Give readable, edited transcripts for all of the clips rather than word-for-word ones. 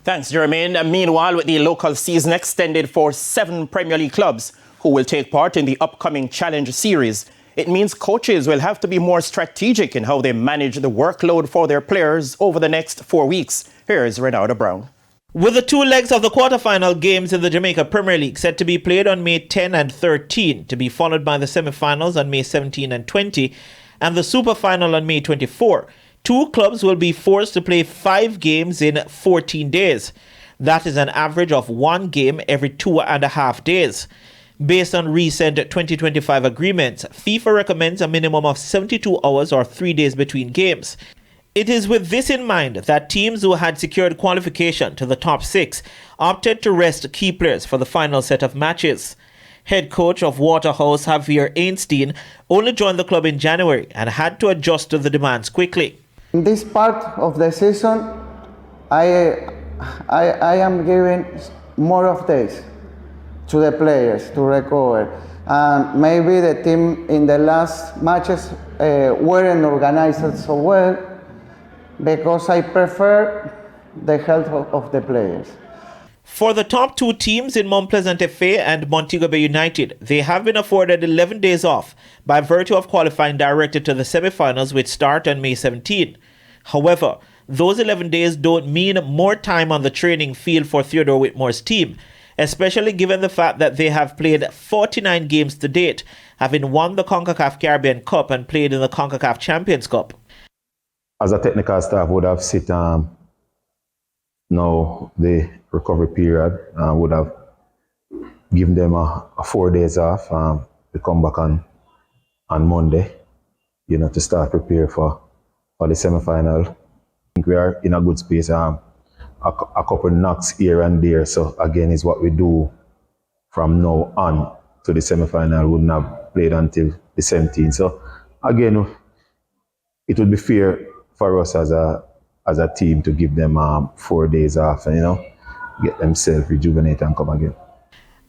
Thanks, Jermaine. And meanwhile, with the local season extended for 7 Premier League clubs who will take part in the upcoming Challenge Series, it means coaches will have to be more strategic in how they manage the workload for their players over the next 4 weeks. Here's Renata Brown. With the 2 legs of the quarter-final games in the Jamaica Premier League set to be played on May 10 and 13, to be followed by the semi-finals on May 17 and 20, and the super final on May 24, 2 clubs will be forced to play 5 games in 14 days. That is an average of 1 game every 2.5 days. Based on recent 2025 agreements, FIFA recommends a minimum of 72 hours or 3 days between games. It is with this in mind that teams who had secured qualification to the top 6 opted to rest key players for the final set of matches. Head coach of Waterhouse, Javier Einstein, only joined the club in January and had to adjust to the demands quickly. In this part of the season, I am giving more of days to the players to recover. Maybe the team in the last matches weren't organized so well, because I prefer the health of the players. For the top 2 teams in Mount Pleasant FA and Montego Bay United, they have been afforded 11 days off by virtue of qualifying directly to the semi-finals, which start on May 17. However, those 11 days don't mean more time on the training field for Theodore Whitmore's team, especially given the fact that they have played 49 games to date, having won the CONCACAF Caribbean Cup and played in the CONCACAF Champions Cup. As a technical staff, would have sit now the recovery period, would have given them a 4 days off. To come back on Monday, to start prepare for the semi-final. I think we are in a good space. A couple knocks here and there. So again, is what we do from now on to the semi-final. Wouldn't have played until the 17th. So again, it would be fair for us as a team to give them 4 days off and get themselves rejuvenate and come again.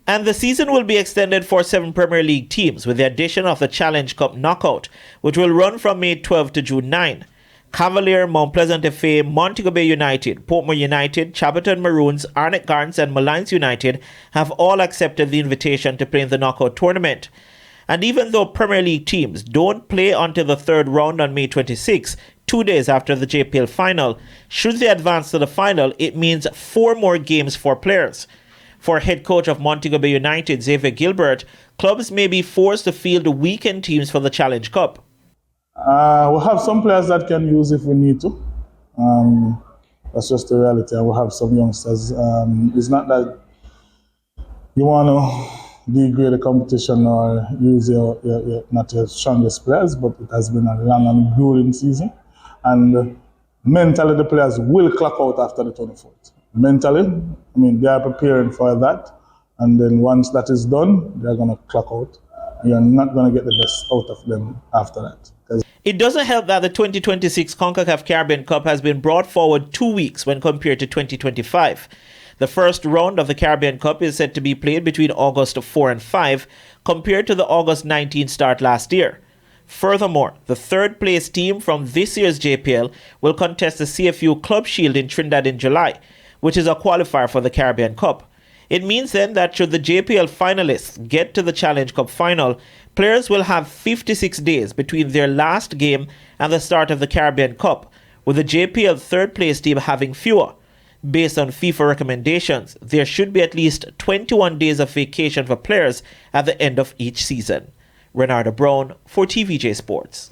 And the season will be extended for 7 Premier League teams with the addition of the Challenge Cup knockout, which will run from May 12 to June 9. Cavalier, Mount Pleasant FA, Montego Bay United, Portmore United, Chaperton Maroons, Arnett Gardens and Malines United have all accepted the invitation to play in the knockout tournament. And even though Premier League teams don't play until the 3rd round on May 26, 2 days after the JPL final, should they advance to the final, it means 4 more games for players. For head coach of Montego Bay United, Xavier Gilbert, clubs may be forced to field weekend teams for the Challenge Cup. We'll have some players that can use if we need to. That's just the reality. And we'll have some youngsters. It's not that you want to degrade the competition or use not your strongest players, but it has been a long and grueling season. And mentally, the players will clock out after the 24th. Mentally, they are preparing for that. And then once that is done, they're going to clock out. You're not going to get the best out of them after that. It doesn't help that the 2026 CONCACAF Caribbean Cup has been brought forward 2 weeks when compared to 2025. The first round of the Caribbean Cup is set to be played between August 4 and 5, compared to the August 19 start last year. Furthermore, the 3rd place team from this year's JPL will contest the CFU Club Shield in Trinidad in July, which is a qualifier for the Caribbean Cup. It means then that should the JPL finalists get to the Challenge Cup final, players will have 56 days between their last game and the start of the Caribbean Cup, with the JPL 3rd place team having fewer. Based on FIFA recommendations, there should be at least 21 days of vacation for players at the end of each season. Renata Brown for TVJ Sports.